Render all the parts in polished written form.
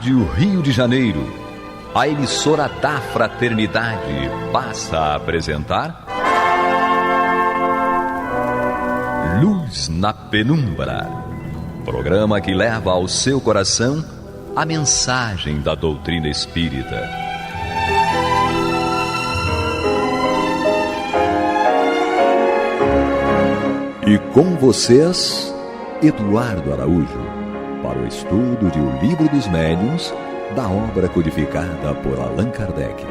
Rádio Rio de Janeiro, a emissora da Fraternidade, passa a apresentar Luz na Penumbra, programa que leva ao seu coração a mensagem da doutrina espírita. E com vocês, Eduardo Araújo, para o estudo de O Livro dos Médiuns, da obra codificada por Allan Kardec.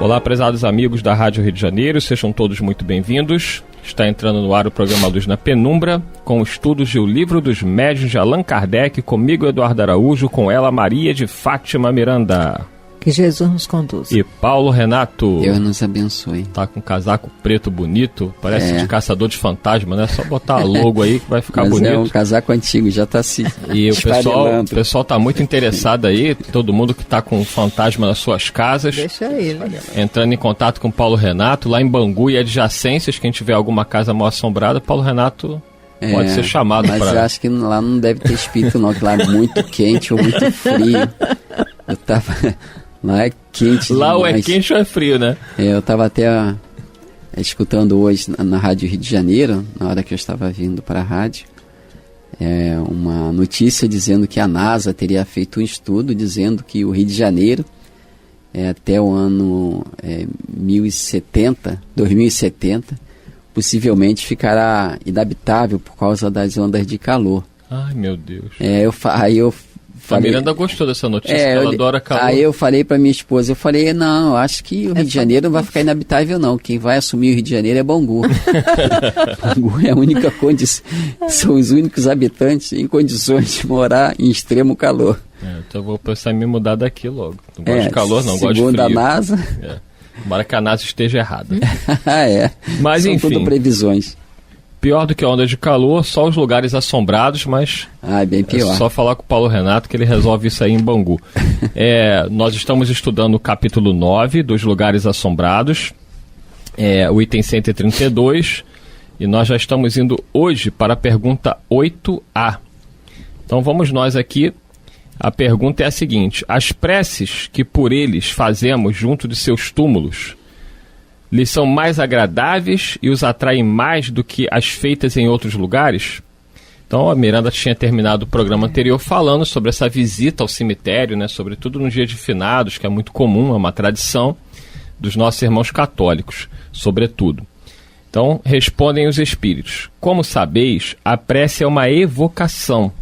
Olá, prezados amigos da Rádio Rio de Janeiro, sejam todos muito bem-vindos. Está entrando no ar o programa Luz na Penumbra, com estudos de O Livro dos Médiuns de Allan Kardec, comigo Eduardo Araújo, com ela Maria de Fátima Miranda. Que Jesus nos conduza. E Paulo Renato. Deus nos abençoe. Tá com um casaco preto bonito, parece de caçador de fantasma, né? Só botar a logo aí que vai ficar bonito. É um casaco antigo, já tá se E o pessoal tá muito interessado aí, todo mundo que tá com fantasma nas suas casas. Deixa ele. Entrando em contato com o Paulo Renato, lá em Bangu e adjacências, quem tiver alguma casa mal assombrada, Paulo Renato pode ser chamado para... Mas eu acho que lá não deve ter espírito não, que lá é muito quente ou muito frio. Eu tava... Lá é quente Lá demais. ou é quente ou é frio, né? Eu estava até escutando hoje na Rádio Rio de Janeiro, na hora que eu estava vindo para a rádio, uma notícia dizendo que a NASA teria feito um estudo dizendo que o Rio de Janeiro, até o ano 2070, possivelmente ficará inabitável por causa das ondas de calor. Ai, meu Deus. A Miranda gostou dessa notícia, ela adora calor. Aí eu falei pra minha esposa, não, acho que o Rio de Janeiro não vai ficar inabitável não, quem vai assumir o Rio de Janeiro é Bangu. Bangu é a única condição, são os únicos habitantes em condições de morar em extremo calor. Então eu vou pensar em me mudar daqui logo. Não gosto de calor não, gosto de frio. Segundo a NASA... Tomara que a NASA esteja errada. Mas são enfim. São tudo previsões. Pior do que onda de calor, só os lugares assombrados, mas bem pior. É só falar com o Paulo Renato que ele resolve isso aí em Bangu. Nós estamos estudando o capítulo 9 dos lugares assombrados, o item 132, e nós já estamos indo hoje para a pergunta 8A. Então vamos nós aqui. A pergunta é a seguinte: as preces que por eles fazemos junto de seus túmulos lhes são mais agradáveis e os atraem mais do que as feitas em outros lugares? Então a Miranda tinha terminado o programa anterior falando sobre essa visita ao cemitério, né, sobretudo no dia de finados, que é muito comum, é uma tradição dos nossos irmãos católicos, sobretudo. Então respondem os espíritos: como sabeis, a prece é uma evocação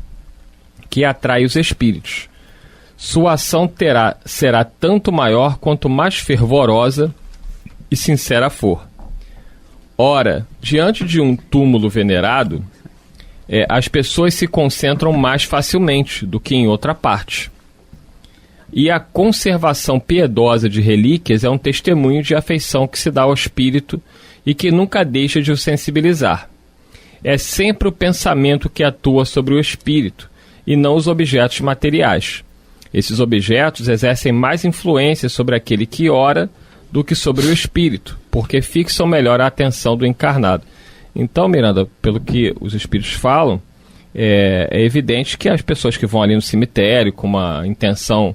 que atrai os espíritos. Sua ação será tanto maior quanto mais fervorosa e sincera for. Ora, diante de um túmulo venerado, as pessoas se concentram mais facilmente do que em outra parte. E a conservação piedosa de relíquias é um testemunho de afeição que se dá ao espírito e que nunca deixa de o sensibilizar. É sempre o pensamento que atua sobre o espírito e não os objetos materiais. Esses objetos exercem mais influência sobre aquele que ora do que sobre o espírito, porque fixam melhor a atenção do encarnado. Então, Miranda, pelo que os espíritos falam, é evidente que as pessoas que vão ali no cemitério com uma intenção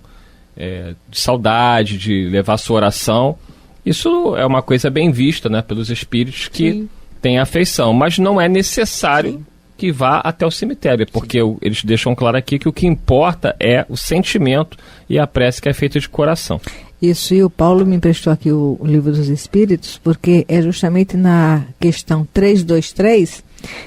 de saudade, de levar sua oração, isso é uma coisa bem vista, né, pelos espíritos que têm afeição, mas não é necessário que vá até o cemitério, porque eles deixam claro aqui que o que importa é o sentimento e a prece que é feita de coração. Isso, e o Paulo me emprestou aqui o Livro dos Espíritos, porque é justamente na questão 323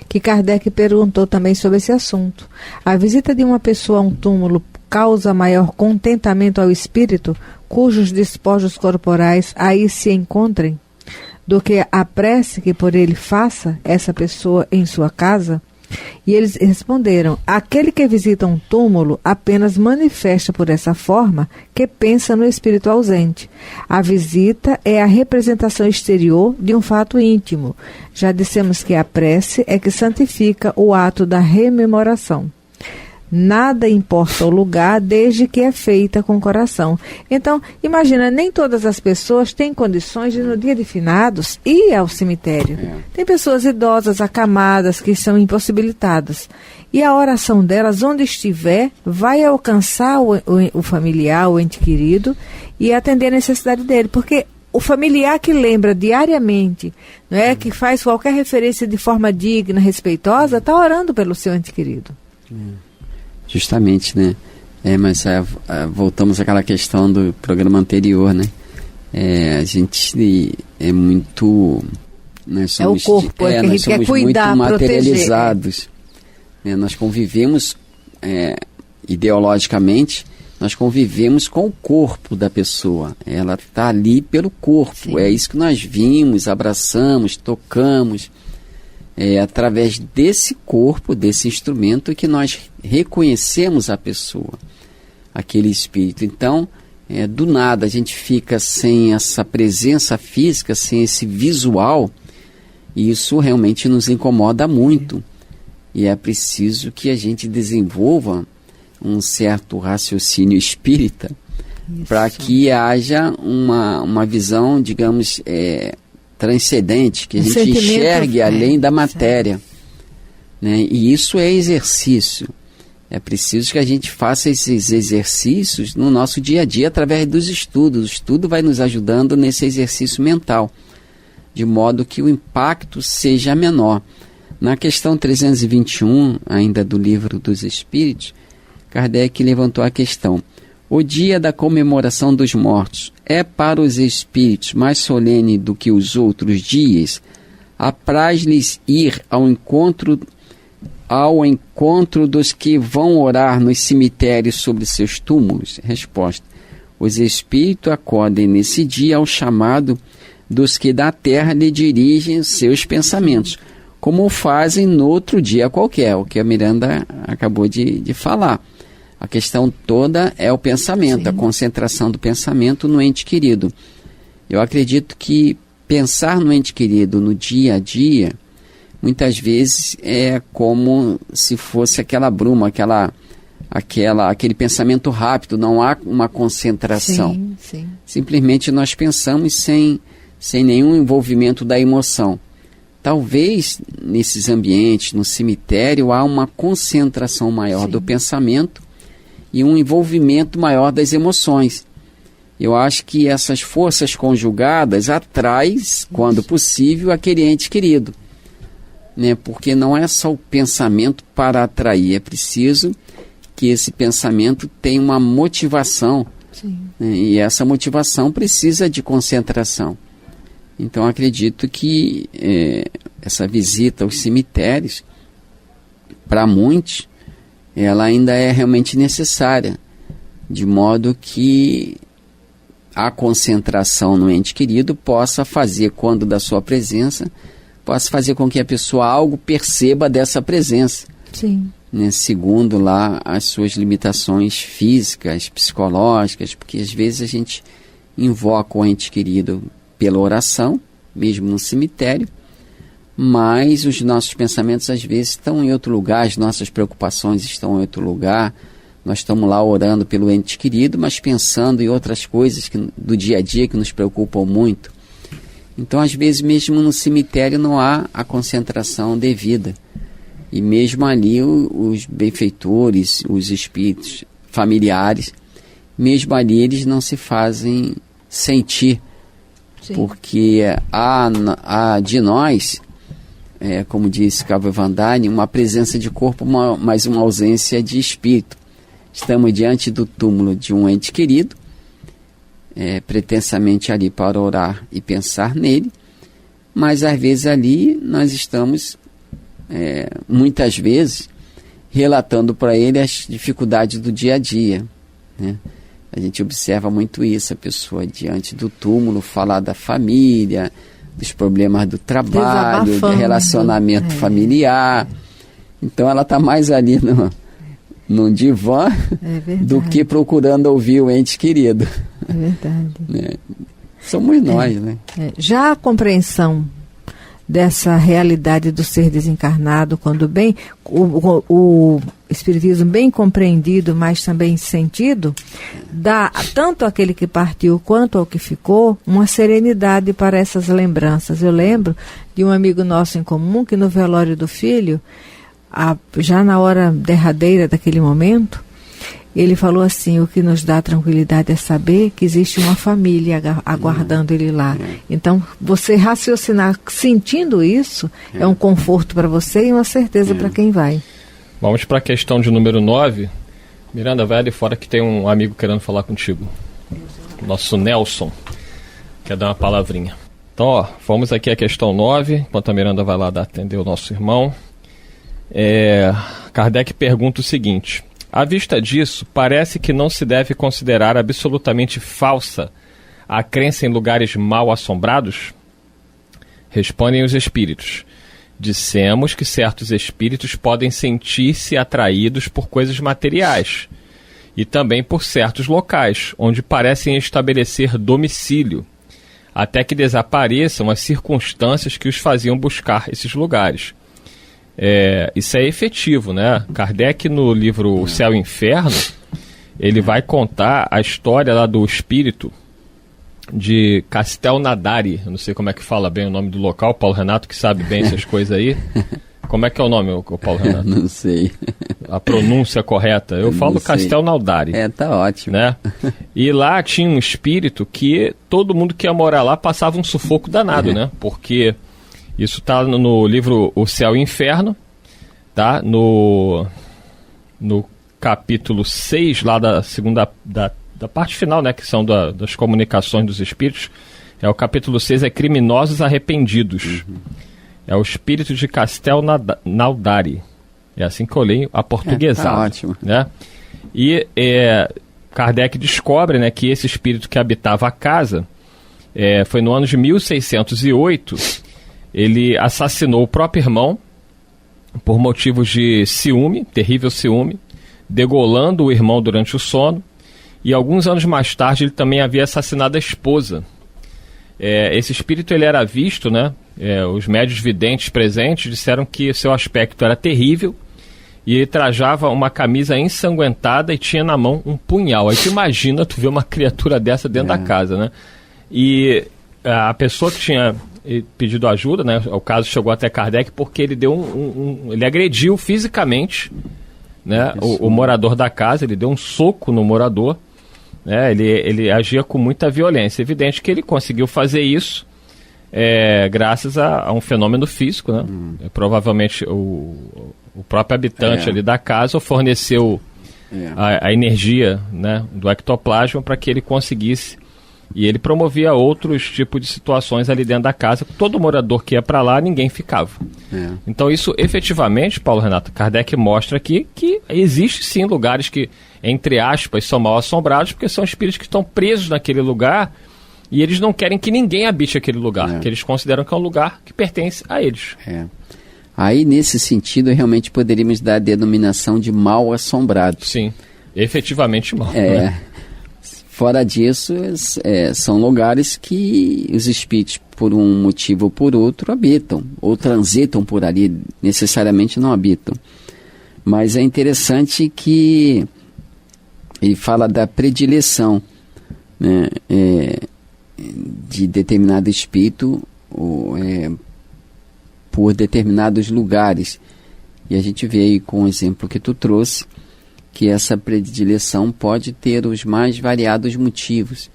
que Kardec perguntou também sobre esse assunto. A visita de uma pessoa a um túmulo causa maior contentamento ao espírito, cujos despojos corporais aí se encontrem, do que a prece que por ele faça essa pessoa em sua casa? E eles responderam: aquele que visita um túmulo apenas manifesta por essa forma que pensa no espírito ausente. A visita é a representação exterior de um fato íntimo. Já dissemos que a prece é que santifica o ato da rememoração. Nada importa o lugar, desde que é feita com o coração. Então, imagina, nem todas as pessoas têm condições de, no dia de finados, ir ao cemitério. Tem pessoas idosas, acamadas, que são impossibilitadas. E a oração delas, onde estiver, vai alcançar o familiar, o ente querido, e atender a necessidade dele. Porque o familiar que lembra diariamente, não é, que faz qualquer referência de forma digna, respeitosa, está orando pelo seu ente querido. Justamente, né? Mas voltamos àquela questão do programa anterior, né? A gente é muito... Nós somos, o corpo, que a gente quer cuidar, muito materializados. Nós convivemos, ideologicamente, nós convivemos com o corpo da pessoa. Ela está ali pelo corpo. Sim. É isso que nós vimos, abraçamos, tocamos. É através desse corpo, desse instrumento, que nós reconhecemos a pessoa, aquele espírito. Então, do nada, a gente fica sem essa presença física, sem esse visual, e isso realmente nos incomoda muito. E é preciso que a gente desenvolva um certo raciocínio espírita para que haja uma visão, digamos, transcendente, que a gente enxergue além da matéria, né? E isso é exercício. É preciso que a gente faça esses exercícios no nosso dia a dia através dos estudos. O estudo vai nos ajudando nesse exercício mental, de modo que o impacto seja menor. Na questão 321, ainda do Livro dos Espíritos, Kardec levantou a questão: o dia da comemoração dos mortos é para os espíritos mais solene do que os outros dias? Apraz-lhes ir ao encontro dos que vão orar nos cemitérios sobre seus túmulos? Resposta: os espíritos acodem nesse dia ao chamado dos que da terra lhe dirigem seus pensamentos, como fazem no outro dia qualquer, o que a Miranda acabou de falar. A questão toda é o pensamento, sim, a concentração do pensamento no ente querido. Eu acredito que pensar no ente querido no dia a dia, muitas vezes é como se fosse aquela bruma, aquele pensamento rápido, não há uma concentração. Sim, sim. Simplesmente nós pensamos sem nenhum envolvimento da emoção. Talvez nesses ambientes, no cemitério, há uma concentração maior, sim, do pensamento e um envolvimento maior das emoções. Eu acho que essas forças conjugadas atraem, quando possível, aquele ente querido, né? Porque não é só o pensamento para atrair, é preciso que esse pensamento tenha uma motivação, né? E essa motivação precisa de concentração. Então acredito que essa visita aos cemitérios, para muitos, ela ainda é realmente necessária, de modo que a concentração no ente querido possa fazer, quando da sua presença, possa fazer com que a pessoa algo perceba dessa presença. Sim. Né, segundo lá as suas limitações físicas, psicológicas, porque às vezes a gente invoca o ente querido pela oração, mesmo no cemitério, mas os nossos pensamentos às vezes estão em outro lugar, as nossas preocupações estão em outro lugar. Nós estamos lá orando pelo ente querido, mas pensando em outras coisas do dia a dia que nos preocupam muito. Então, às vezes, mesmo no cemitério não há a concentração devida. E mesmo ali os benfeitores, os espíritos familiares, mesmo ali eles não se fazem sentir. Sim. Porque há de nós, como disse Cabo Vandani, uma presença de corpo, mas uma ausência de espírito. Estamos diante do túmulo de um ente querido, pretensamente ali para orar e pensar nele, mas às vezes ali nós estamos, muitas vezes, relatando para ele as dificuldades do dia a dia, né? A gente observa muito isso, a pessoa diante do túmulo falar da família, dos problemas do trabalho, do relacionamento familiar. Então ela está mais ali no divã do que procurando ouvir o ente querido. É verdade. Somos nós, né? Já a compreensão dessa realidade do ser desencarnado, quando bem o Espiritismo bem compreendido, mas também sentido, dá tanto àquele que partiu quanto ao que ficou uma serenidade para essas lembranças. Eu lembro de um amigo nosso em comum que no velório do filho, já na hora derradeira daquele momento, ele falou assim: o que nos dá tranquilidade é saber que existe uma família aguardando ele lá. Então, você raciocinar sentindo isso é um conforto para você e uma certeza para quem vai. Vamos para a questão de número 9. Miranda, vai ali fora que tem um amigo querendo falar contigo. Nosso Nelson quer dar uma palavrinha. Então, vamos aqui à questão 9, enquanto a Miranda vai lá atender o nosso irmão. Kardec pergunta o seguinte: à vista disso, parece que não se deve considerar absolutamente falsa a crença em lugares mal assombrados? Respondem os espíritos: dissemos que certos espíritos podem sentir-se atraídos por coisas materiais e também por certos locais, onde parecem estabelecer domicílio, até que desapareçam as circunstâncias que os faziam buscar esses lugares. Isso é efetivo, né? Kardec, no livro O Céu e o Inferno, ele vai contar a história lá do espírito de Castelnaudary. Eu não sei como é que fala bem o nome do local, Paulo Renato, que sabe bem essas coisas aí. Como é que é o nome, Paulo Renato? Não sei. A pronúncia correta. Eu falo Castelnaudary. Tá ótimo. Né? E lá tinha um espírito que todo mundo que ia morar lá passava um sufoco danado, né? Porque isso está no livro O Céu e o Inferno, tá? No capítulo 6, lá da segunda, da parte final, né? Que são das comunicações dos espíritos. O capítulo 6 é Criminosos Arrependidos. É o espírito de Castelnaudary. É assim que eu leio a portuguesada. Tá ótimo. Né? E Kardec descobre, né, que esse espírito que habitava a casa foi no ano de 1608. Ele assassinou o próprio irmão por motivos de ciúme, terrível ciúme, degolando o irmão durante o sono. E alguns anos mais tarde ele também havia assassinado a esposa. Esse espírito ele era visto, né? Os médios videntes presentes disseram que seu aspecto era terrível e ele trajava uma camisa ensanguentada e tinha na mão um punhal. Aí tu imagina tu ver uma criatura dessa dentro da casa, né? E a pessoa que tinha pedido ajuda, né? O caso chegou até Kardec porque ele deu ele agrediu fisicamente, né? O morador da casa. Ele deu um soco no morador. Ele agia com muita violência. Evidente que ele conseguiu fazer isso graças a um fenômeno físico, né? Provavelmente o próprio habitante ali da casa forneceu a energia, né, do ectoplasma para que ele conseguisse. E ele promovia outros tipos de situações ali dentro da casa. Todo morador que ia para lá, ninguém ficava. Então isso efetivamente, Paulo Renato, Kardec mostra aqui que existe sim lugares que, entre aspas, são mal assombrados, porque são espíritos que estão presos naquele lugar e eles não querem que ninguém habite aquele lugar, que eles consideram que é um lugar que pertence a eles. Aí, nesse sentido, realmente poderíamos dar a denominação de mal assombrado. Sim, efetivamente mal. Né? Fora disso, são lugares que os espíritos, por um motivo ou por outro, habitam, ou transitam por ali, necessariamente não habitam. Mas é interessante que ele fala da predileção, né, de determinado espírito por determinados lugares. E a gente vê aí com o exemplo que tu trouxe, que essa predileção pode ter os mais variados motivos,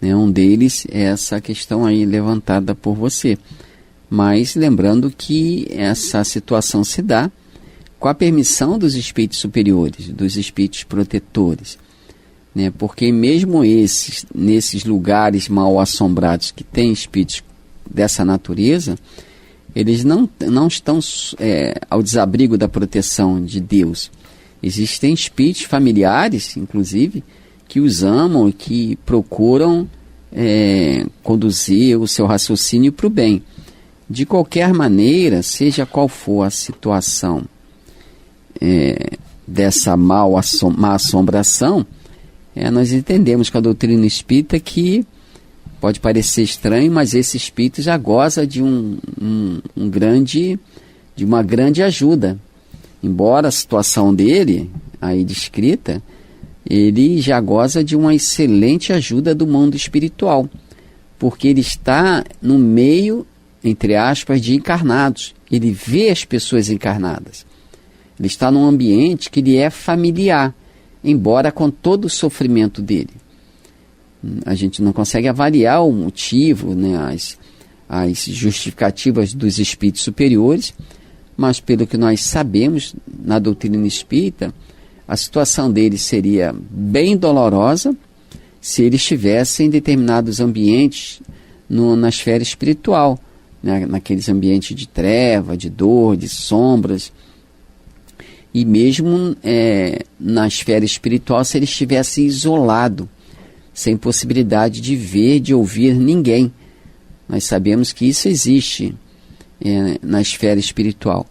né? Um deles é essa questão aí levantada por você. Mas lembrando que essa situação se dá com a permissão dos espíritos superiores, dos espíritos protetores, né? Porque mesmo nesses lugares mal assombrados que têm espíritos dessa natureza, eles não estão ao desabrigo da proteção de Deus. Existem espíritos familiares, inclusive, que os amam e que procuram conduzir o seu raciocínio para o bem. De qualquer maneira, seja qual for a situação dessa má assombração, nós entendemos com a doutrina espírita que Pode parecer estranho, mas esse espírito já goza de uma grande ajuda. Embora a situação dele, aí descrita, ele já goza de uma excelente ajuda do mundo espiritual, porque ele está no meio, entre aspas, de encarnados. Ele vê as pessoas encarnadas. Ele está num ambiente que lhe é familiar, embora com todo o sofrimento dele. A gente não consegue avaliar o motivo, né, as justificativas dos espíritos superiores, mas pelo que nós sabemos na doutrina espírita, a situação dele seria bem dolorosa se ele estivesse em determinados ambientes na esfera espiritual, né, naqueles ambientes de treva, de dor, de sombras. E mesmo na esfera espiritual, se ele estivesse isolado, sem possibilidade de ver, de ouvir ninguém. Nós sabemos que isso existe na esfera espiritual.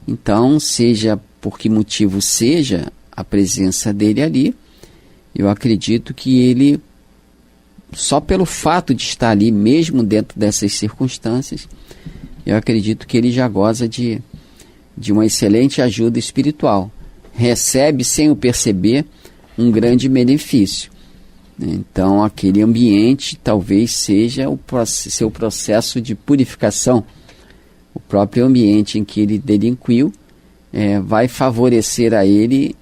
Então, seja por que motivo seja a presença dele ali, eu acredito que ele, só pelo fato de estar ali, mesmo dentro dessas circunstâncias, eu acredito que ele já goza de uma excelente ajuda espiritual. Recebe, sem o perceber, um grande benefício. Então, aquele ambiente talvez seja o seu processo de purificação. O próprio ambiente em que ele delinquiu vai favorecer a ele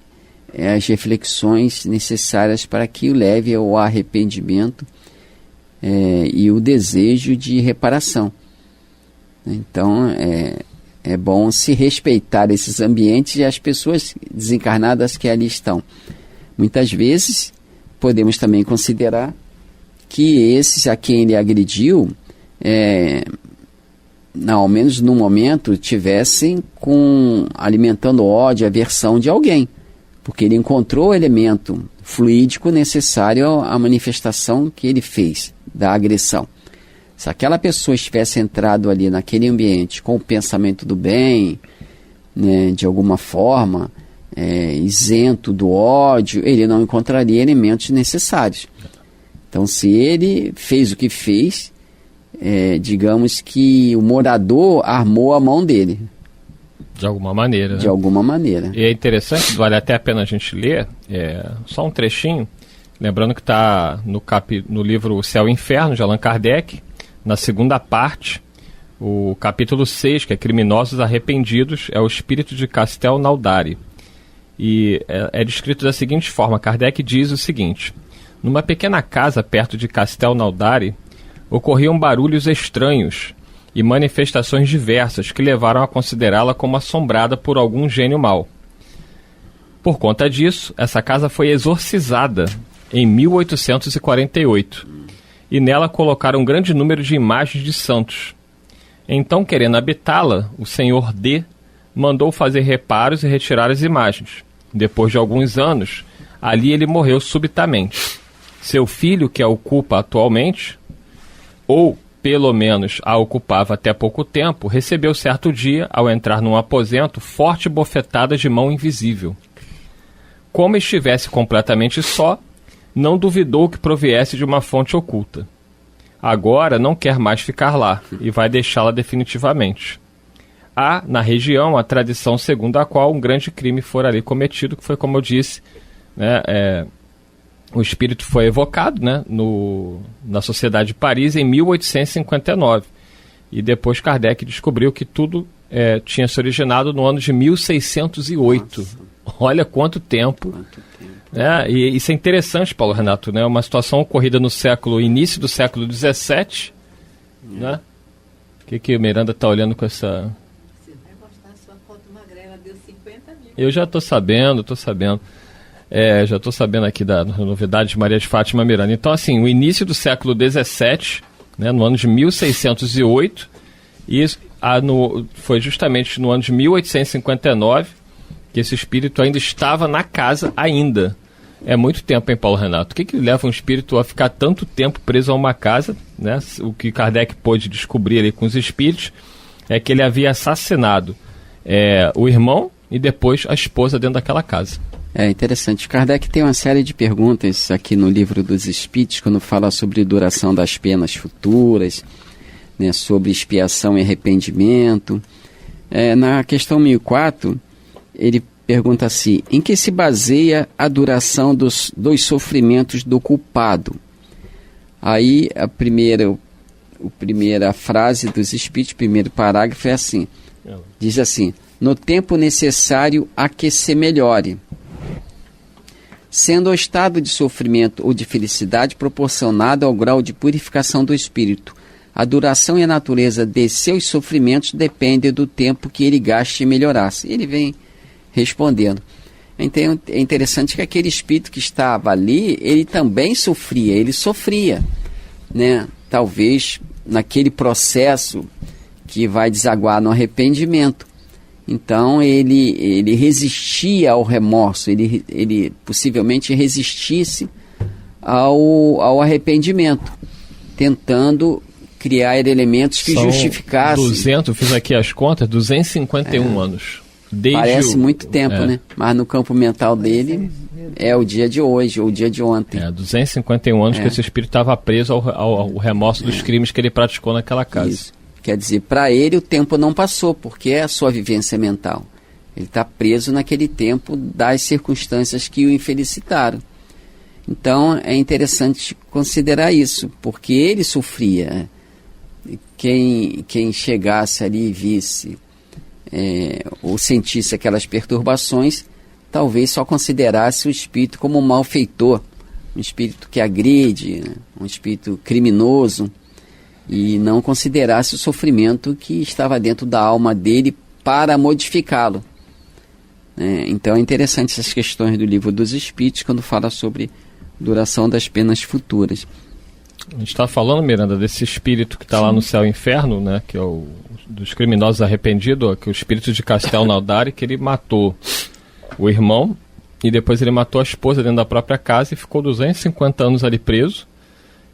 as reflexões necessárias para que o leve ao arrependimento e o desejo de reparação. Então, é bom se respeitar esses ambientes e as pessoas desencarnadas que ali estão. Muitas vezes, podemos também considerar que esses a quem ele agrediu, ao menos no momento, tivessem alimentando ódio, aversão de alguém, porque ele encontrou o elemento fluídico necessário à manifestação que ele fez da agressão. Se aquela pessoa estivesse entrado ali naquele ambiente com o pensamento do bem, né, de alguma forma, isento do ódio, ele não encontraria elementos necessários. Então, se ele fez o que fez, digamos que o morador armou a mão dele. De alguma maneira. De alguma maneira. E é interessante, vale até a pena a gente ler, só um trechinho, lembrando que está no livro O Céu e o Inferno, de Allan Kardec, na segunda parte, o capítulo 6, que é Criminosos Arrependidos, é o espírito de Castel Naudari. E é descrito da seguinte forma: Kardec diz o seguinte: numa pequena casa perto de Castel Naudari, ocorriam barulhos estranhos e manifestações diversas que levaram a considerá-la como assombrada por algum gênio mau. Por conta disso, essa casa foi exorcizada em 1848, e nela colocaram um grande número de imagens de santos. Então, querendo habitá-la, o senhor D mandou fazer reparos e retirar as imagens. Depois de alguns anos, ali ele morreu subitamente. Seu filho, que a ocupa atualmente, ou pelo menos a ocupava até pouco tempo, recebeu certo dia, ao entrar num aposento, forte bofetada de mão invisível. Como estivesse completamente só, não duvidou que proviesse de uma fonte oculta. Agora não quer mais ficar lá e vai deixá-la definitivamente. Há, na região, a tradição segundo a qual um grande crime fora ali cometido, que foi, como eu disse, né, o espírito foi evocado, né, na Sociedade de Paris em 1859. E depois Kardec descobriu que tudo tinha se originado no ano de 1608. Nossa. Olha quanto tempo. E isso é interessante, Paulo Renato, né? Uma situação ocorrida no início do século XVII. Né? O que o Miranda está olhando com essa... Você vai mostrar a sua foto magrela, deu 50 mil. Eu já estou sabendo. Já estou sabendo aqui da novidade de Maria de Fátima Miranda. Então, assim, o início do século XVII, né, no ano de 1608, e foi justamente no ano de 1859 que esse espírito ainda estava na casa ainda. É muito tempo, hein, Paulo Renato? O que leva um espírito a ficar tanto tempo preso a uma casa? Né? O que Kardec pôde descobrir ali com os espíritos é que ele havia assassinado o irmão e depois a esposa dentro daquela casa. É interessante. Kardec tem uma série de perguntas aqui no Livro dos Espíritos, quando fala sobre duração das penas futuras, né, sobre expiação e arrependimento. Na questão 1004, ele pergunta assim: em que se baseia a duração dos sofrimentos do culpado? Aí a primeira frase dos Espíritos, primeiro parágrafo é assim, diz assim: no tempo necessário a que se melhore, sendo o estado de sofrimento ou de felicidade proporcionado ao grau de purificação do espírito. A duração e a natureza de seus sofrimentos depende do tempo que ele gaste em melhorar-se. Ele vem respondendo. Então é interessante que aquele espírito que estava ali, ele também sofria, né? Talvez naquele processo que vai desaguar no arrependimento. Então ele resistia ao remorso, ele possivelmente resistisse ao arrependimento, tentando criar elementos que justificassem. 200, eu fiz aqui as contas, 251 anos. Parece muito tempo, né? Mas no campo mental dele é o dia de hoje, ou o dia de ontem. 251 anos que esse espírito estava preso ao remorso dos crimes que ele praticou naquela casa. Isso. Quer dizer, para ele o tempo não passou, porque é a sua vivência mental. Ele está preso naquele tempo das circunstâncias que o infelicitaram. Então é interessante considerar isso, porque ele sofria. Quem chegasse ali e visse ou sentisse aquelas perturbações, talvez só considerasse o espírito como um malfeitor, um espírito que agride, um espírito criminoso, e não considerasse o sofrimento que estava dentro da alma dele para modificá-lo. Então é interessante essas questões do Livro dos Espíritos quando fala sobre duração das penas futuras. A gente está falando, Miranda, desse espírito que está lá no céu e inferno, né, que é o dos criminosos arrependidos, que é o espírito de Castelnaudary, que ele matou o irmão e depois ele matou a esposa dentro da própria casa e ficou 250 anos ali preso.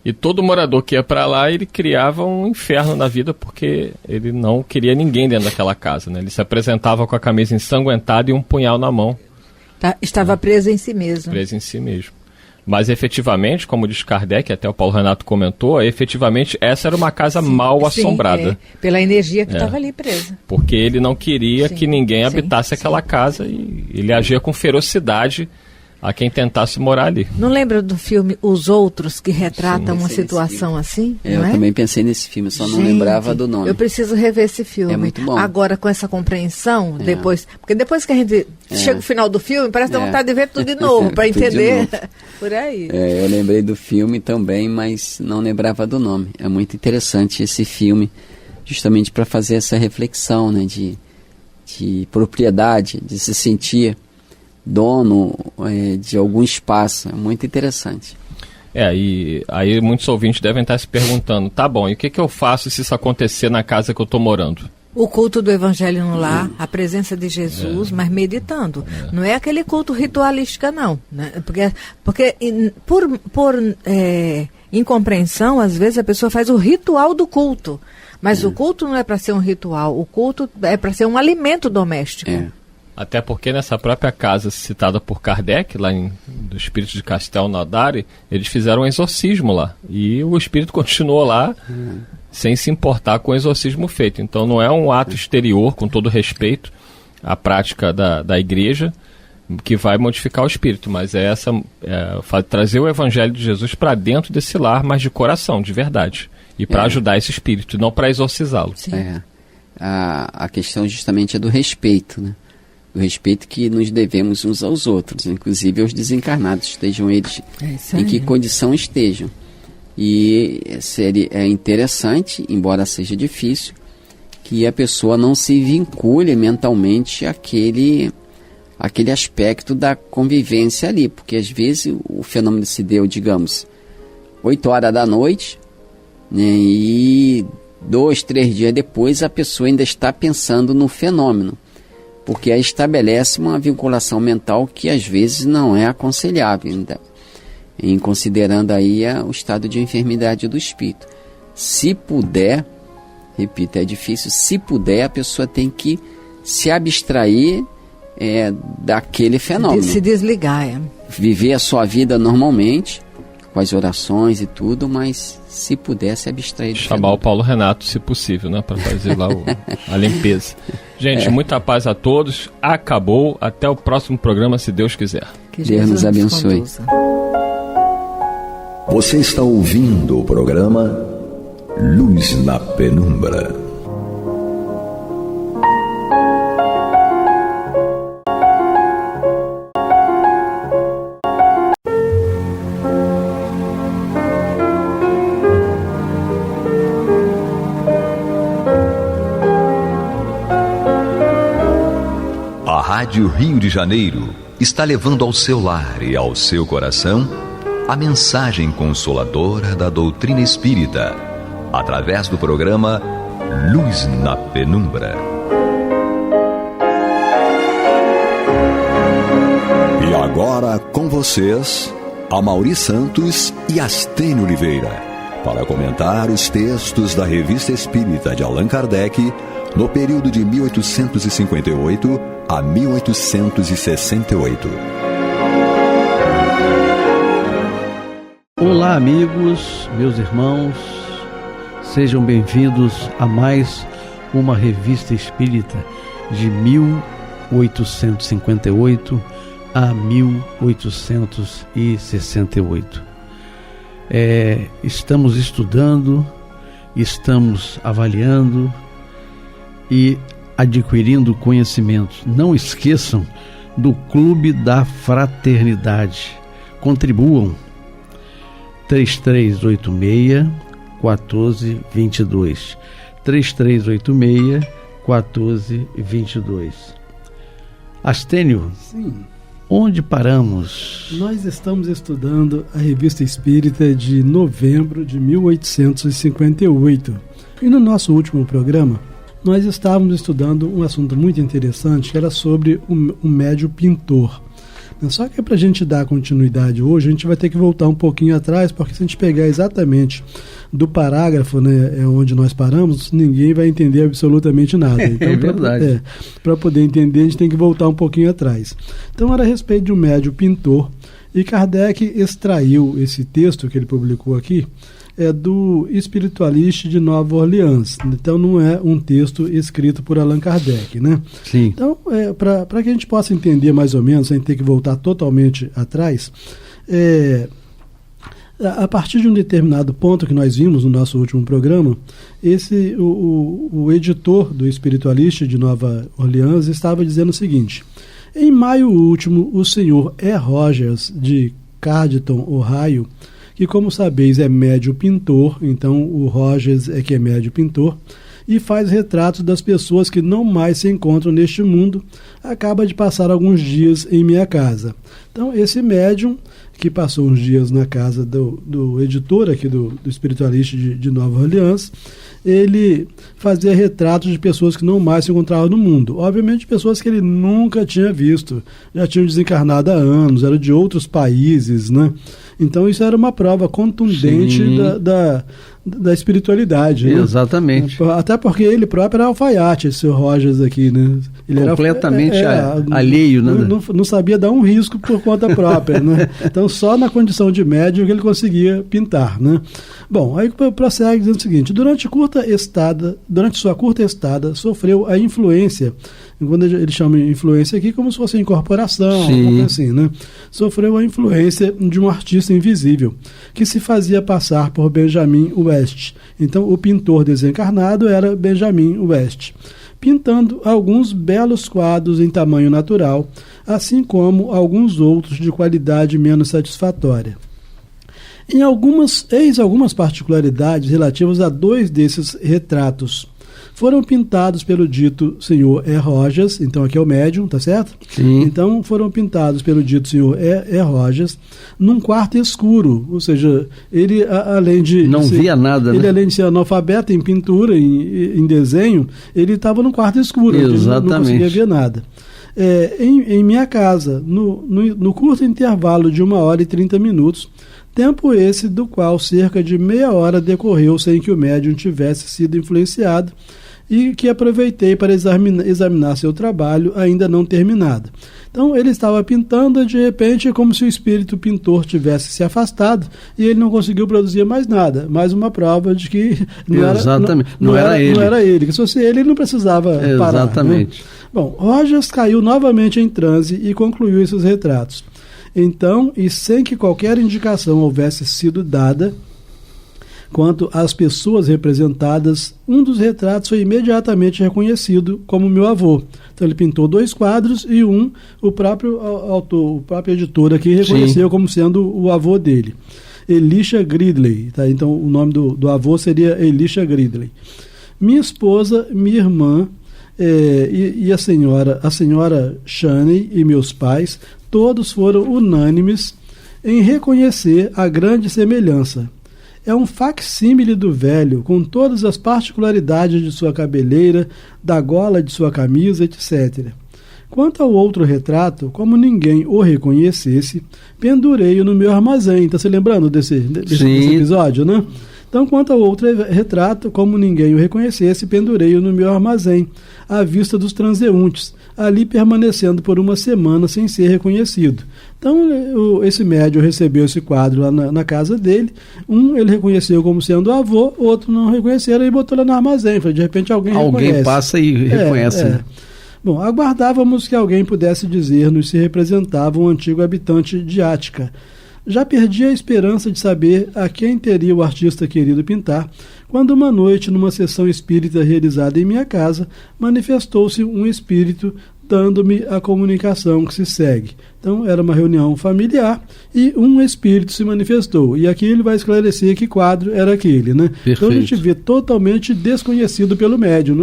E todo morador que ia para lá, ele criava um inferno na vida, porque ele não queria ninguém dentro daquela casa, né? Ele se apresentava com a camisa ensanguentada e um punhal na mão. Estava preso em si mesmo. Preso em si mesmo. Mas efetivamente, como diz Kardec, até o Paulo Renato comentou, efetivamente essa era uma casa mal assombrada. Pela energia que estava ali presa. Porque ele não queria que ninguém habitasse aquela casa e ele agia com ferocidade a quem tentasse morar ali. Não lembra do filme Os Outros, que retrata uma situação assim? Eu também pensei nesse filme, só não lembrava do nome. Eu preciso rever esse filme. É muito bom. Agora, com essa compreensão, depois... Porque depois que a gente chega no final do filme, parece dar vontade de ver tudo de novo, para entender. Por aí. Eu lembrei do filme também, mas não lembrava do nome. É muito interessante esse filme, justamente para fazer essa reflexão, né, de propriedade, de se sentir dono de algum espaço. É muito interessante. E aí muitos ouvintes devem estar se perguntando, tá bom, e o que eu faço se isso acontecer na casa que eu estou morando? O culto do Evangelho no lar, a presença de Jesus, mas meditando. Não é aquele culto ritualístico, não. Né? Porque por incompreensão, às vezes a pessoa faz o ritual do culto. Mas o culto não é para ser um ritual, o culto é para ser um alimento doméstico. Até porque nessa própria casa citada por Kardec, lá do espírito de Castelnaudary, eles fizeram um exorcismo lá. E o espírito continuou lá sem se importar com o exorcismo feito. Então não é um ato exterior, com todo respeito à prática da igreja, que vai modificar o espírito, mas trazer o Evangelho de Jesus para dentro desse lar, mas de coração, de verdade. E para ajudar esse espírito, não para exorcizá-lo. A questão justamente é do respeito, né? O respeito que nos devemos uns aos outros, inclusive aos desencarnados, estejam eles em que condição estejam. E é interessante, embora seja difícil, que a pessoa não se vincule mentalmente àquele aspecto da convivência ali, porque às vezes o fenômeno se deu, digamos, 8 horas da noite, né, e 2, 3 dias depois a pessoa ainda está pensando no fenômeno, porque aí estabelece uma vinculação mental que às vezes não é aconselhável, ainda, em considerando aí o estado de enfermidade do espírito. Se puder, repito, é difícil, se puder, a pessoa tem que se abstrair daquele fenômeno. Se desligar, Viver a sua vida normalmente, com as orações e tudo, mas se pudesse abstrair. Chamar o Paulo Renato, se possível, né? Para fazer lá a limpeza. Gente, muita paz a todos. Acabou. Até o próximo programa, se Deus quiser. Que Deus nos abençoe. Você está ouvindo o programa Luz na Penumbra. A Rádio Rio de Janeiro está levando ao seu lar e ao seu coração a mensagem consoladora da doutrina espírita, através do programa Luz na Penumbra. E agora com vocês, Amaury Santos e Astênio Oliveira, para comentar os textos da Revista Espírita de Allan Kardec no período de 1858 a 1868. Olá, amigos, meus irmãos, sejam bem-vindos a mais uma Revista Espírita de 1858 a 1868. Estamos estudando, estamos avaliando e adquirindo conhecimentos. Não esqueçam do Clube da Fraternidade. Contribuam. 3386-1422. 3386-1422. Astênio, sim. Onde paramos? Nós estamos estudando a Revista Espírita de novembro de 1858. E no nosso último programa, nós estávamos estudando um assunto muito interessante, que era sobre o médium pintor. Só que para a gente dar continuidade hoje, a gente vai ter que voltar um pouquinho atrás, porque se a gente pegar exatamente do parágrafo, né, onde nós paramos, ninguém vai entender absolutamente nada. Então, é verdade. Para poder entender, a gente tem que voltar um pouquinho atrás. Então era a respeito de um médium pintor, e Kardec extraiu esse texto que ele publicou aqui, do Espiritualiste de Nova Orleans. Então não é um texto escrito por Allan Kardec, né? Sim. Então, para que a gente possa entender mais ou menos, sem ter que voltar totalmente atrás, a partir de um determinado ponto que nós vimos no nosso último programa, o editor do Espiritualiste de Nova Orleans estava dizendo o seguinte: em maio último, o senhor E. Rogers, de Carditon, Ohio, que, como sabeis, é médium pintor, então o Rogers é que é médium pintor, e faz retratos das pessoas que não mais se encontram neste mundo, acaba de passar alguns dias em minha casa. Então, esse médium, que passou uns dias na casa do editor aqui do Espiritualista de Nova Orleans, ele fazia retratos de pessoas que não mais se encontravam no mundo. Obviamente, pessoas que ele nunca tinha visto, já tinham desencarnado há anos, eram de outros países, né? Então, isso era uma prova contundente da espiritualidade. Né? Exatamente. Até porque ele próprio era alfaiate, esse seu Rogers aqui, né? Ele completamente alheio, né? Não sabia dar um risco por conta própria, né? Então, só na condição de médium que ele conseguia pintar, né? Bom, aí prossegue dizendo o seguinte: durante sua curta estada, sofreu a influência, quando ele chama influência aqui como se fosse incorporação, algo assim, né? Sofreu a influência de um artista invisível, que se fazia passar por Benjamin West. Então, o pintor desencarnado era Benjamin West, pintando alguns belos quadros em tamanho natural, assim como alguns outros de qualidade menos satisfatória. Eis algumas particularidades relativas a 2 desses retratos. Foram pintados pelo dito senhor E. Rogers, então aqui é o médium, tá certo? Sim. Então foram pintados pelo dito senhor E. Rogers num quarto escuro, ou seja, ele além de... Não via nada, ele, né? além de ser analfabeto em pintura, em desenho, ele estava num quarto escuro, exatamente. Não conseguia ver nada. Em minha casa, no curto intervalo de 1h30, tempo esse do qual cerca de meia hora decorreu sem que o médium tivesse sido influenciado, e que aproveitei para examinar seu trabalho ainda não terminado. Então ele estava pintando e de repente é como se o espírito pintor tivesse se afastado e ele não conseguiu produzir mais nada. Mais uma prova de que não era ele. Que se fosse ele não precisava parar. Exatamente. Né? Bom, Rogers caiu novamente em transe e concluiu esses retratos. Então, e sem que qualquer indicação houvesse sido dada quanto às pessoas representadas, um dos retratos foi imediatamente reconhecido como meu avô. Então ele pintou 2 quadros e o próprio autor, o próprio editor aqui reconheceu como sendo o avô dele. Elisha Gridley. Tá? Então o nome do avô seria Elisha Gridley. Minha esposa, minha irmã e a senhora Shanney e meus pais, todos foram unânimes em reconhecer a grande semelhança. É um facsímile do velho, com todas as particularidades de sua cabeleira, da gola de sua camisa, etc. Quanto ao outro retrato, como ninguém o reconhecesse, pendurei-o no meu armazém. Está se lembrando desse episódio, né? Então, quanto ao outro retrato, como ninguém o reconhecesse, pendurei-o no meu armazém, à vista dos transeuntes, ali permanecendo por uma semana sem ser reconhecido. Então, esse médium recebeu esse quadro lá na casa dele. Ele reconheceu como sendo avô, outro não reconheceram e botou lá no armazém. De repente alguém reconhece. Alguém passa e reconhece. Né? Bom, aguardávamos que alguém pudesse dizer-nos se representava um antigo habitante de Ática. Já perdi a esperança de saber a quem teria o artista querido pintar, quando uma noite, numa sessão espírita realizada em minha casa, manifestou-se um espírito dando-me a comunicação que se segue. Então, era uma reunião familiar e um espírito se manifestou. E aqui ele vai esclarecer que quadro era aquele, né? Perfeito. Então a gente vê totalmente desconhecido pelo médium.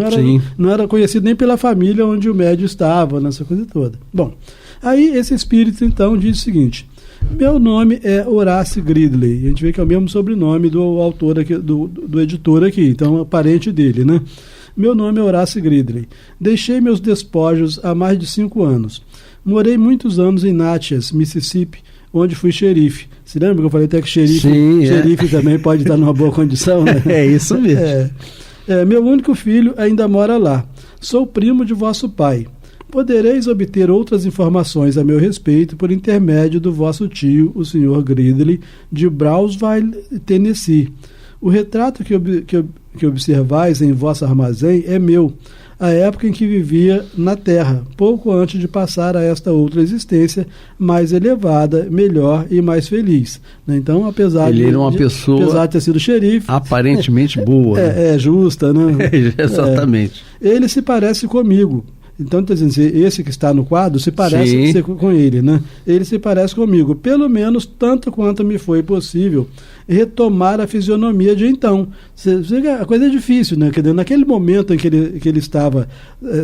Não era conhecido nem pela família onde o médium estava, nessa coisa toda. Bom, aí esse espírito então diz o seguinte: meu nome é Horace Gridley. A gente vê que é o mesmo sobrenome do autor aqui, do editor aqui, então é parente dele, né? Meu nome é Horace Gridley. Deixei meus despojos há mais de 5 anos. Morei muitos anos em Natchez, Mississippi, onde fui xerife. Se lembra que eu falei até que xerife também pode estar numa boa condição, né? É isso mesmo. Meu único filho ainda mora lá. Sou primo de vosso pai. Podereis obter outras informações a meu respeito por intermédio do vosso tio, o Sr. Gridley, de Brownsville, Tennessee. O retrato que observais em vosso armazém é meu, a época em que vivia na Terra, pouco antes de passar a esta outra existência mais elevada, melhor e mais feliz. Então, apesar ele era uma pessoa apesar de ter sido xerife, aparentemente boa. Justa, né? Exatamente. Ele se parece comigo. Então, esse que está no quadro se parece com ele, né? Ele se parece comigo, pelo menos tanto quanto me foi possível retomar a fisionomia de então. A coisa é difícil, né? Naquele momento em que ele estava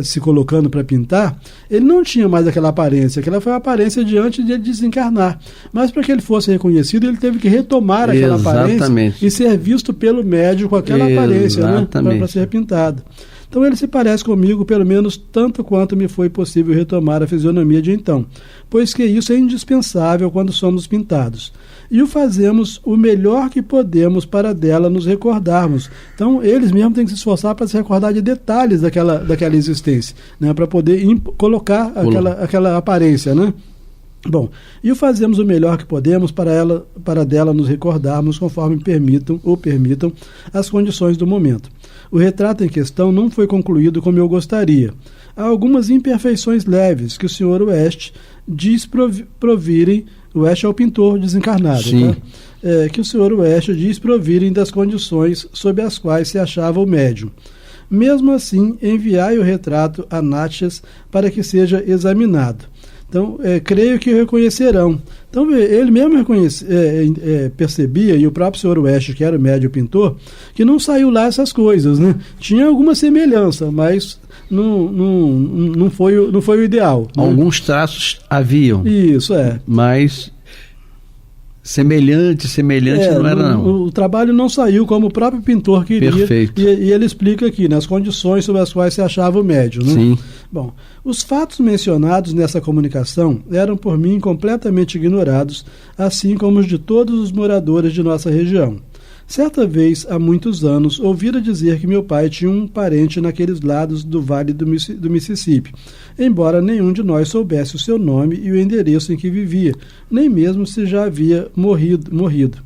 se colocando para pintar, ele não tinha mais aquela aparência. Aquela foi a aparência de antes de ele desencarnar. Mas para que ele fosse reconhecido, ele teve que retomar aquela aparência e ser visto pelo médium com aquela aparência, né? Para ser pintado. Então ele se parece comigo, pelo menos tanto quanto me foi possível retomar a fisionomia de então, pois que isso é indispensável quando somos pintados. E o fazemos o melhor que podemos para dela nos recordarmos. Então eles mesmos têm que se esforçar para se recordar de detalhes daquela existência, né, para poder colocar aquela aparência, né? Bom, e o fazemos o melhor que podemos para dela nos recordarmos conforme permitam as condições do momento. O retrato em questão não foi concluído como eu gostaria. Há algumas imperfeições leves que o Sr. West diz provirem. O West é o pintor desencarnado, tá? Que o Sr. West diz provirem das condições sob as quais se achava o médium. Mesmo assim, enviai o retrato a Natchez para que seja examinado. Então, creio que reconhecerão. Então, ele mesmo percebia, e o próprio Sr. West, que era o médium pintor, que não saiu lá essas coisas, né? Tinha alguma semelhança, mas não foi o ideal. Né? Alguns traços haviam. Isso, mas semelhante não era, não. O trabalho não saiu como o próprio pintor queria. Perfeito. E ele explica aqui, nas condições sobre as quais se achava o médium. Né? Sim. Bom, os fatos mencionados nessa comunicação eram por mim completamente ignorados, assim como os de todos os moradores de nossa região. Certa vez, há muitos anos, ouvira dizer que meu pai tinha um parente naqueles lados do vale do Mississippi, embora nenhum de nós soubesse o seu nome e o endereço em que vivia, nem mesmo se já havia morrido.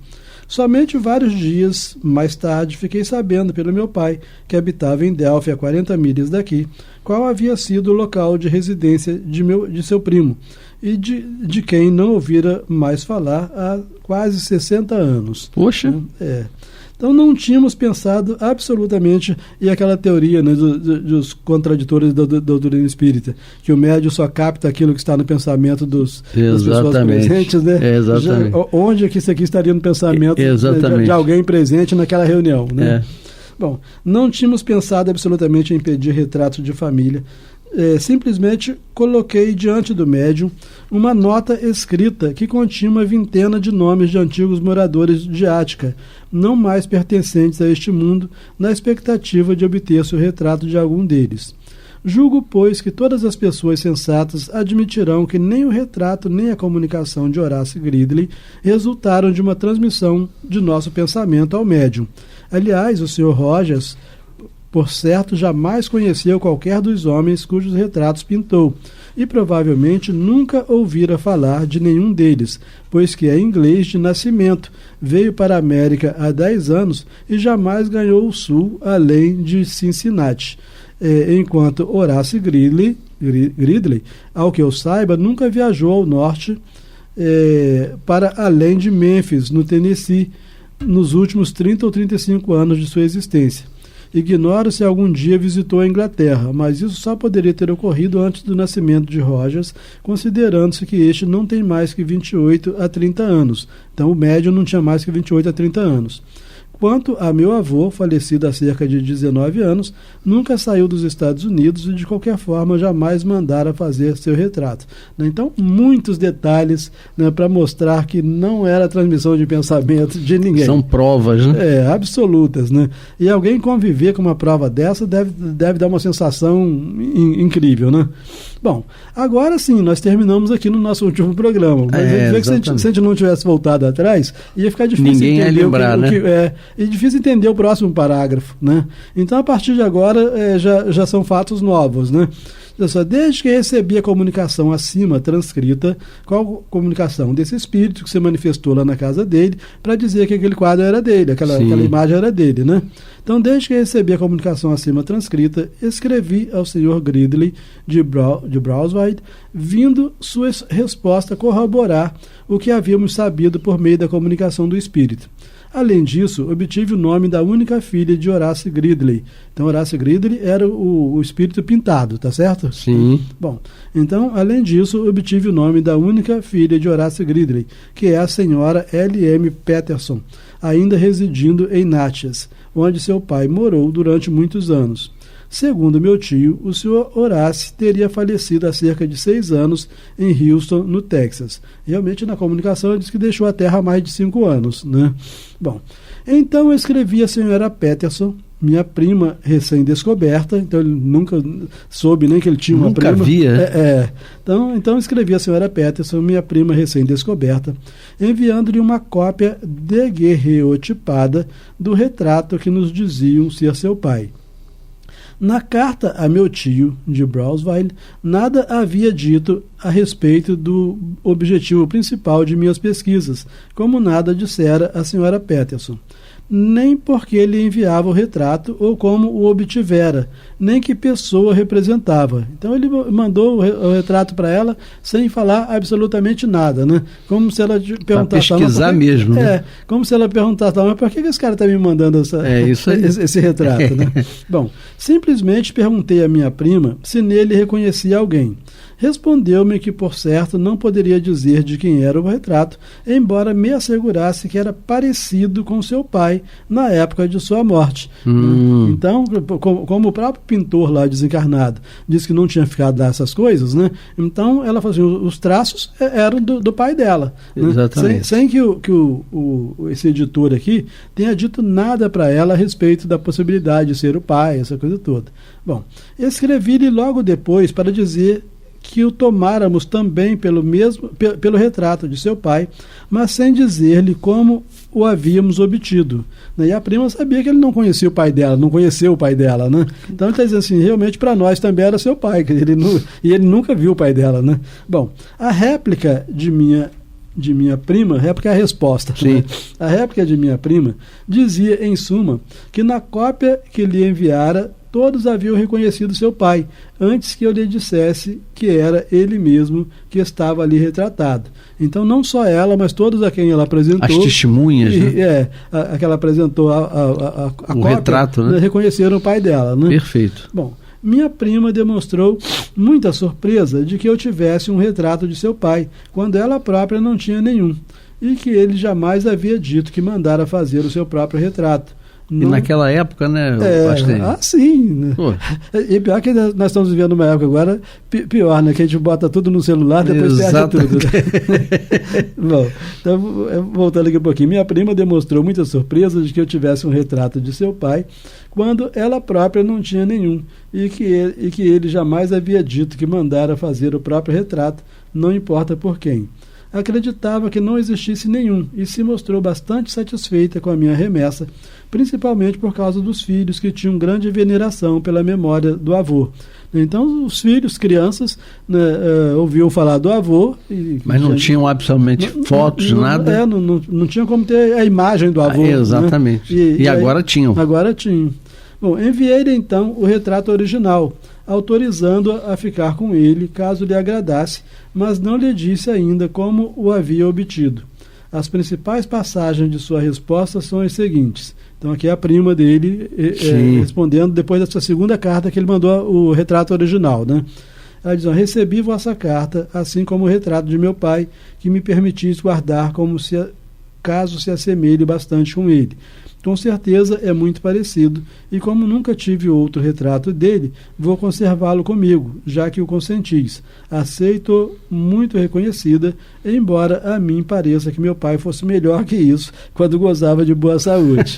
Somente vários dias mais tarde fiquei sabendo pelo meu pai, que habitava em Delphi, a 40 milhas daqui, qual havia sido o local de residência de seu primo, e de quem não ouvira mais falar há quase 60 anos. Poxa! Então não tínhamos pensado absolutamente, e aquela teoria, né, dos contraditores da doutrina espírita, que o médium só capta aquilo que está no pensamento das pessoas presentes, né? Exatamente. Onde é que isso aqui estaria no pensamento de alguém presente naquela reunião, né? Bom, não tínhamos pensado absolutamente em pedir retratos de família. Simplesmente coloquei diante do médium uma nota escrita que continha uma vintena de nomes de antigos moradores de Ática, não mais pertencentes a este mundo, na expectativa de obter seu retrato de algum deles. Julgo, pois, que todas as pessoas sensatas admitirão que nem o retrato nem a comunicação de Horace Gridley resultaram de uma transmissão de nosso pensamento ao médium. Aliás, o Sr. Rogers, por certo, jamais conheceu qualquer dos homens cujos retratos pintou, e provavelmente nunca ouvira falar de nenhum deles, pois que é inglês de nascimento, veio para a América há 10 anos e jamais ganhou o Sul além de Cincinnati, enquanto Horace Gridley, ao que eu saiba, nunca viajou ao norte para além de Memphis, no Tennessee, nos últimos 30 ou 35 anos de sua existência. Ignoro se algum dia visitou a Inglaterra, mas isso só poderia ter ocorrido antes do nascimento de Rogers, considerando-se que este não tem mais que 28 a 30 anos. Então o médium não tinha mais que 28 a 30 anos. Quanto a meu avô, falecido há cerca de 19 anos, nunca saiu dos Estados Unidos e, de qualquer forma, jamais mandara fazer seu retrato. Então, muitos detalhes, né, para mostrar que não era transmissão de pensamento de ninguém. São provas, né? Absolutas, né? E alguém conviver com uma prova dessa deve dar uma sensação incrível, né? Bom, agora sim, nós terminamos aqui no nosso último programa. Mas vê que se a gente não tivesse voltado atrás, ia ficar difícil ninguém entender ia lembrar, e difícil entender o próximo parágrafo, né? Então, a partir de agora, já são fatos novos, né? Desde que recebi a comunicação acima transcrita, qual comunicação? Desse espírito que se manifestou lá na casa dele, para dizer que aquele quadro era dele, aquela imagem era dele, né? Então, desde que recebi a comunicação acima transcrita, escrevi ao Sr. Gridley de Braunschweig, vindo sua resposta corroborar o que havíamos sabido por meio da comunicação do espírito. Além disso, obtive o nome da única filha de Horace Gridley. Então, Horace Gridley era o espírito pintado, tá certo? Sim. Bom, então, além disso, obtive o nome da única filha de Horace Gridley, que é a senhora L.M. Peterson, ainda residindo em Natchez, onde seu pai morou durante muitos anos. Segundo meu tio, o Sr. Horace teria falecido há cerca de 6 anos em Houston, no Texas. Realmente, na comunicação, ele disse que deixou a terra há mais de 5 anos, né? Bom, então eu escrevi a senhora Peterson, minha prima recém-descoberta, então ele nunca soube nem que ele tinha uma prima. Nunca via. Então escrevi a senhora Peterson, minha prima recém-descoberta, enviando-lhe uma cópia daguerreotipada do retrato que nos diziam ser seu pai. Na carta a meu tio, de Braunschweig, nada havia dito a respeito do objetivo principal de minhas pesquisas, como nada dissera a senhora Peterson. Nem porque ele enviava o retrato ou como o obtivera, nem que pessoa representava. Então ele mandou o retrato para ela sem falar absolutamente nada, né? Como se ela perguntasse... Para pesquisar mesmo. né? Como se ela perguntasse, mas por que esse cara está me mandando esse retrato, né? Bom, simplesmente perguntei à minha prima se nele reconhecia alguém. Respondeu-me que, por certo, não poderia dizer de quem era o retrato, embora me assegurasse que era parecido com seu pai na época de sua morte. Então, como o próprio pintor lá desencarnado disse que não tinha ficado lá essas coisas, né? Então ela falou assim, os traços eram do pai dela. Exatamente. Né? Sem que esse editor aqui tenha dito nada para ela a respeito da possibilidade de ser o pai, essa coisa toda. Bom, escrevi-lhe logo depois para dizer que o tomáramos também pelo retrato de seu pai, mas sem dizer-lhe como o havíamos obtido. E a prima sabia que ele não conhecia o pai dela, não conheceu o pai dela, né? Então ele está dizendo assim, realmente para nós também era seu pai, que ele nunca viu o pai dela, né? Bom, a réplica de minha prima, réplica é a resposta, né? A réplica de minha prima dizia, em suma, que na cópia que lhe enviara, todos haviam reconhecido seu pai, antes que eu lhe dissesse que era ele mesmo que estava ali retratado. Então, não só ela, mas todos a quem ela apresentou... As testemunhas, né? A que ela apresentou a cópia, retrato, né? Reconheceram o pai dela, né? Perfeito. Bom, minha prima demonstrou muita surpresa de que eu tivesse um retrato de seu pai, quando ela própria não tinha nenhum, e que ele jamais havia dito que mandara fazer o seu próprio retrato. E naquela época, né? Sim. Né? E pior que nós estamos vivendo uma época agora, pior, né? Que a gente bota tudo no celular, depois perde tudo. Né? Bom, então, voltando aqui um pouquinho. Minha prima demonstrou muita surpresa de que eu tivesse um retrato de seu pai, quando ela própria não tinha nenhum, e que ele jamais havia dito que mandara fazer o próprio retrato, não importa por quem. Acreditava que não existisse nenhum e se mostrou bastante satisfeita com a minha remessa, principalmente por causa dos filhos que tinham grande veneração pela memória do avô. Então, os filhos, crianças, né, ouviam falar do avô. Mas não tinham absolutamente fotos, nada? Não tinha como ter a imagem do avô. Exatamente. Né? E agora tinham. Agora tinham. Bom, enviei-lhe então o retrato original, autorizando-a a ficar com ele, caso lhe agradasse, mas não lhe disse ainda como o havia obtido. As principais passagens de sua resposta são as seguintes. Então aqui é a prima dele respondendo depois dessa segunda carta que ele mandou o retrato original, né? Ela diz, recebi vossa carta, assim como o retrato de meu pai, que me permitis guardar caso se assemelhe bastante com ele. Com certeza é muito parecido, e como nunca tive outro retrato dele, vou conservá-lo comigo, já que o consentis. Aceito muito reconhecida, embora a mim pareça que meu pai fosse melhor que isso, quando gozava de boa saúde.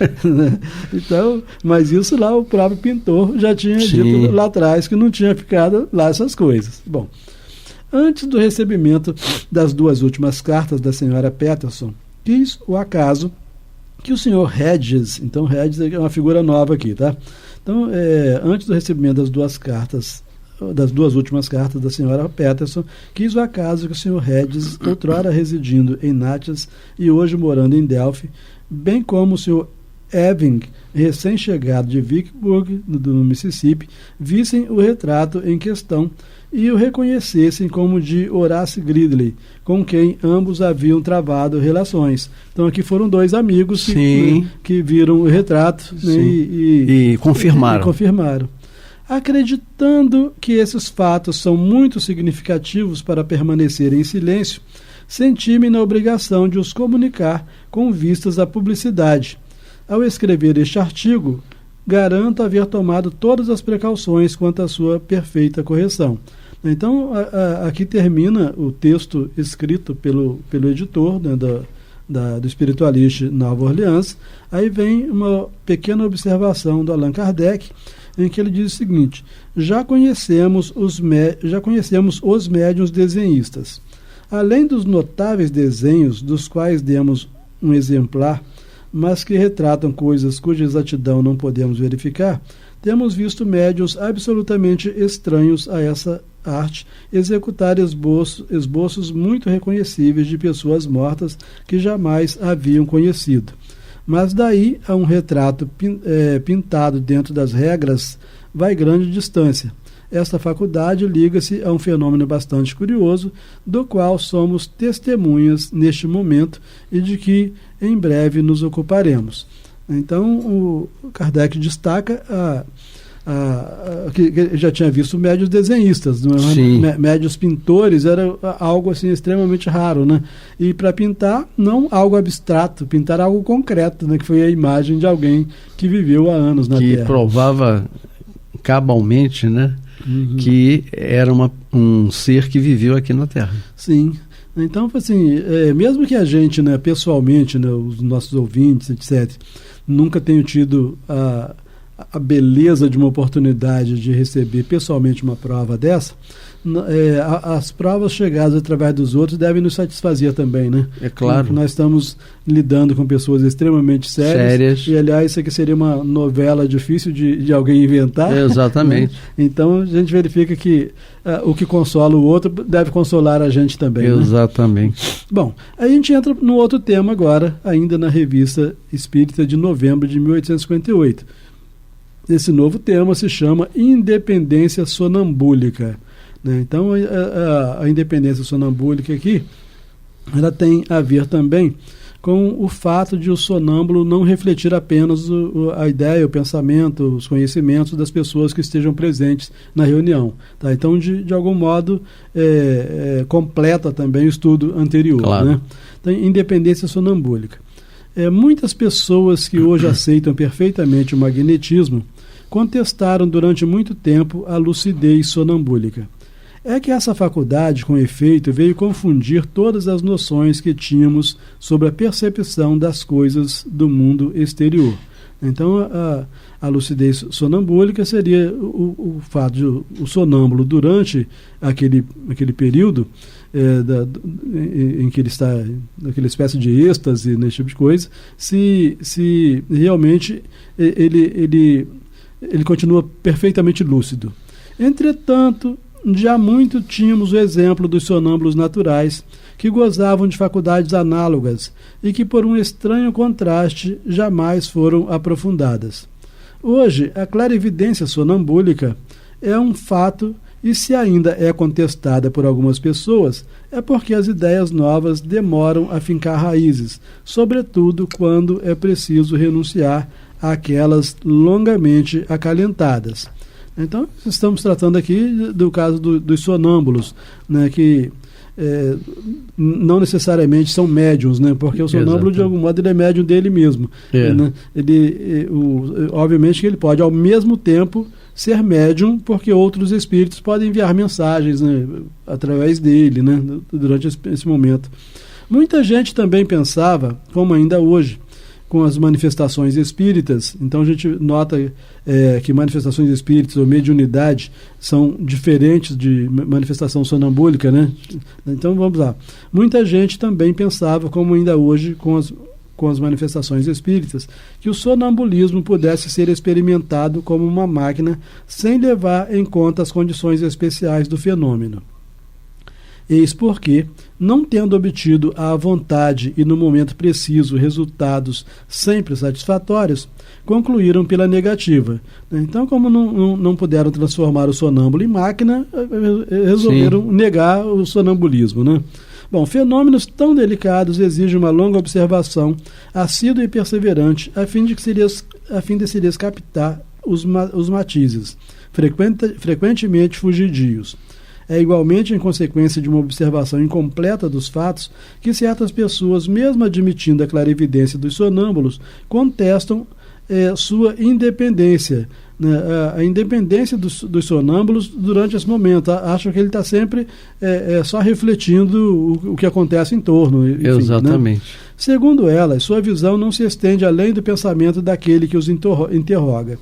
Então, mas isso lá o próprio pintor já tinha dito lá atrás, que não tinha ficado lá essas coisas. Bom, antes do recebimento das duas últimas cartas da senhora Peterson, quis o acaso que o senhor Hedges, então Hedges é uma figura nova aqui, tá? Então, antes do recebimento das duas últimas cartas da senhora Peterson, quis o acaso que o senhor Hedges, outrora residindo em Natchez e hoje morando em Delphi, bem como o senhor Eving, recém-chegado de Vicksburg, no Mississippi, vissem o retrato em questão e o reconhecessem como de Horace Gridley, com quem ambos haviam travado relações. Então aqui foram dois amigos que viram o retrato, né, e confirmaram. Acreditando que esses fatos são muito significativos para permanecer em silêncio, senti-me na obrigação de os comunicar com vistas à publicidade. Ao escrever este artigo, garanto haver tomado todas as precauções quanto à sua perfeita correção. Então, aqui termina o texto escrito pelo editor, né, do Espiritualista Nova Orleans. Aí vem uma pequena observação do Allan Kardec, em que ele diz o seguinte: já conhecemos os médiuns desenhistas. Além dos notáveis desenhos, dos quais demos um exemplar, mas que retratam coisas cuja exatidão não podemos verificar, temos visto médiuns absolutamente estranhos a essa arte executar esboços muito reconhecíveis de pessoas mortas que jamais haviam conhecido. Mas daí a um retrato pintado dentro das regras vai grande distância. Esta faculdade liga-se a um fenômeno bastante curioso, do qual somos testemunhas neste momento e de que em breve nos ocuparemos. Então, o Kardec destaca que já tinha visto médios desenhistas, médios pintores, era algo assim extremamente raro, né? E para pintar, não algo abstrato, pintar algo concreto, né? Que foi a imagem de alguém que viveu há anos na Terra. Que provava cabalmente, né? Que era um ser que viveu aqui na Terra. Sim. Então, assim, mesmo que a gente, né, pessoalmente, né, os nossos ouvintes, etc., nunca tenham tido a a beleza de uma oportunidade de receber pessoalmente uma prova dessa, as provas chegadas através dos outros devem nos satisfazer também, né? É claro. Nós estamos lidando com pessoas extremamente sérias. E, aliás, isso aqui seria uma novela difícil de alguém inventar. Exatamente. Né? Então, a gente verifica que o que consola o outro deve consolar a gente também. Exatamente. Né? Bom, a gente entra no outro tema agora, ainda na Revista Espírita de novembro de 1858. Esse novo tema se chama Independência Sonambúlica. Né? Então, a independência sonambúlica aqui, ela tem a ver também com o fato de o sonâmbulo não refletir apenas a ideia, o pensamento, os conhecimentos das pessoas que estejam presentes na reunião. Tá? Então, de algum modo, completa também o estudo anterior. Claro. Né? Então, independência sonambúlica. Muitas pessoas que hoje aceitam perfeitamente o magnetismo contestaram durante muito tempo a lucidez sonambúlica. É que essa faculdade, com efeito, veio confundir todas as noções que tínhamos sobre a percepção das coisas do mundo exterior. Então, a lucidez sonambúlica seria o fato de o sonâmbulo, durante aquele período em que ele está naquela espécie de êxtase, nesse tipo de coisa, se realmente ele continua perfeitamente lúcido. Entretanto, já muito tínhamos o exemplo dos sonâmbulos naturais, que gozavam de faculdades análogas e que, por um estranho contraste, jamais foram aprofundadas. Hoje, a clarividência sonambúlica é um fato, e se ainda é contestada por algumas pessoas, é porque as ideias novas demoram a fincar raízes, sobretudo quando é preciso renunciar àquelas longamente acalentadas. Então, estamos tratando aqui do caso dos sonâmbulos, né, que não necessariamente são médiums, né, porque o sonâmbulo, de algum modo, ele é médium dele mesmo. Né? Obviamente que ele pode, ao mesmo tempo, ser médium, porque outros espíritos podem enviar mensagens, né, através dele, né, durante esse momento. Muita gente também pensava, como ainda hoje, com as manifestações espíritas. Então a gente nota que manifestações espíritas ou mediunidade são diferentes de manifestação sonambúlica, né? Então vamos lá. Muita gente também pensava, como ainda hoje, com as manifestações espíritas, que o sonambulismo pudesse ser experimentado como uma máquina sem levar em conta as condições especiais do fenômeno. Eis porque, não tendo obtido à vontade e no momento preciso resultados sempre satisfatórios, concluíram pela negativa. Então, como não puderam transformar o sonâmbulo em máquina, resolveram negar o sonambulismo, né? Bom, fenômenos tão delicados exigem uma longa observação, assídua e perseverante, a fim de se lhes captar os matizes, frequentemente fugidios. É igualmente em consequência de uma observação incompleta dos fatos que certas pessoas, mesmo admitindo a clarividência dos sonâmbulos, contestam sua independência, né? A independência dos sonâmbulos durante esse momento. Acham que ele está sempre só refletindo o que acontece em torno. Enfim, exatamente. Né? Segundo elas, sua visão não se estende além do pensamento daquele que os interroga.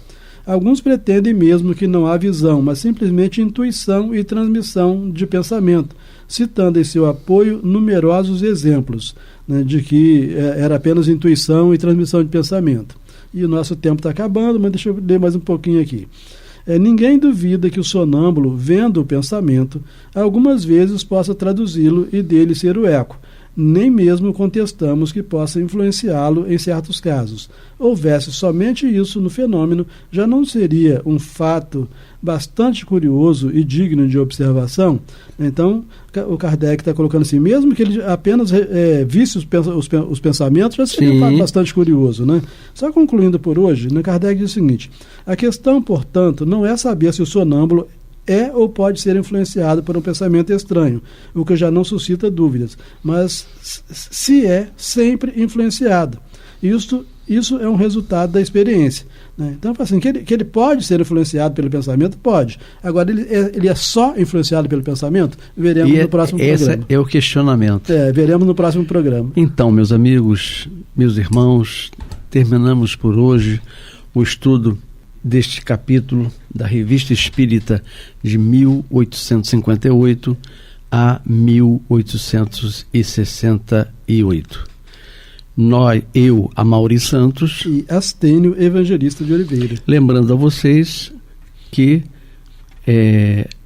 Alguns pretendem mesmo que não há visão, mas simplesmente intuição e transmissão de pensamento, citando em seu apoio numerosos exemplos, né, de que era apenas intuição e transmissão de pensamento. E o nosso tempo está acabando, mas deixa eu ler mais um pouquinho aqui. Ninguém duvida que o sonâmbulo, vendo o pensamento, algumas vezes possa traduzi-lo e dele ser o eco. Nem mesmo contestamos que possa influenciá-lo em certos casos. Houvesse somente isso no fenômeno, já não seria um fato bastante curioso e digno de observação? Então, o Kardec está colocando assim, mesmo que ele apenas visse os pensamentos, já seria um fato bastante curioso, né? Só concluindo por hoje, né, Kardec diz o seguinte: a questão, portanto, não é saber se o sonâmbulo é ou pode ser influenciado por um pensamento estranho, o que já não suscita dúvidas, mas se é sempre influenciado. Isso é um resultado da experiência, né? Então, assim, que ele pode ser influenciado pelo pensamento? Pode. Agora, ele é só influenciado pelo pensamento? Veremos no próximo programa. Esse é o questionamento. Veremos no próximo programa. Então, meus amigos, meus irmãos, terminamos por hoje o estudo deste capítulo da Revista Espírita de 1858 a 1868. Eu, Amaury Santos e Astênio Evangelista de Oliveira. Lembrando a vocês que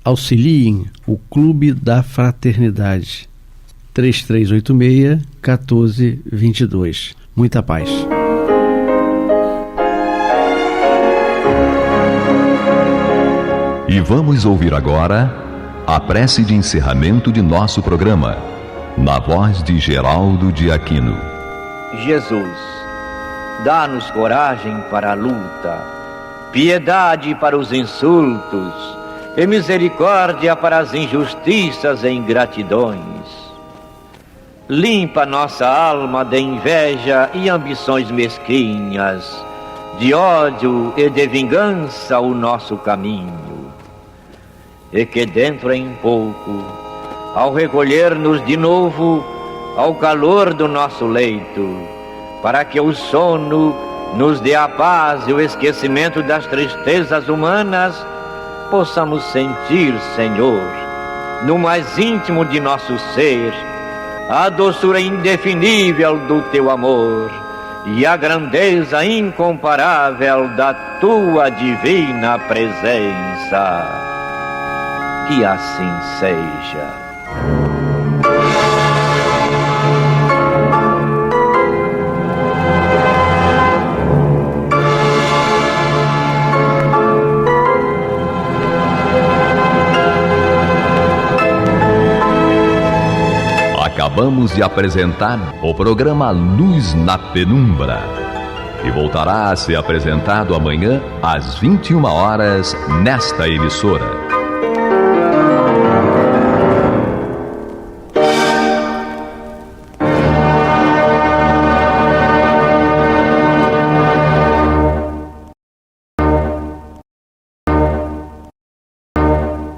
auxiliem o Clube da Fraternidade 3386-1422. Muita paz. E vamos ouvir agora a prece de encerramento de nosso programa, na voz de Geraldo de Aquino. Jesus, dá-nos coragem para a luta, piedade para os insultos e misericórdia para as injustiças e ingratidões. Limpa nossa alma de inveja e ambições mesquinhas, de ódio e de vingança o nosso caminho. E que dentro em pouco, ao recolher-nos de novo ao calor do nosso leito, para que o sono nos dê a paz e o esquecimento das tristezas humanas, possamos sentir, Senhor, no mais íntimo de nosso ser, a doçura indefinível do Teu amor e a grandeza incomparável da Tua divina presença. Que assim seja. Acabamos de apresentar o programa Luz na Penumbra, que voltará a ser apresentado amanhã às 21 horas nesta emissora.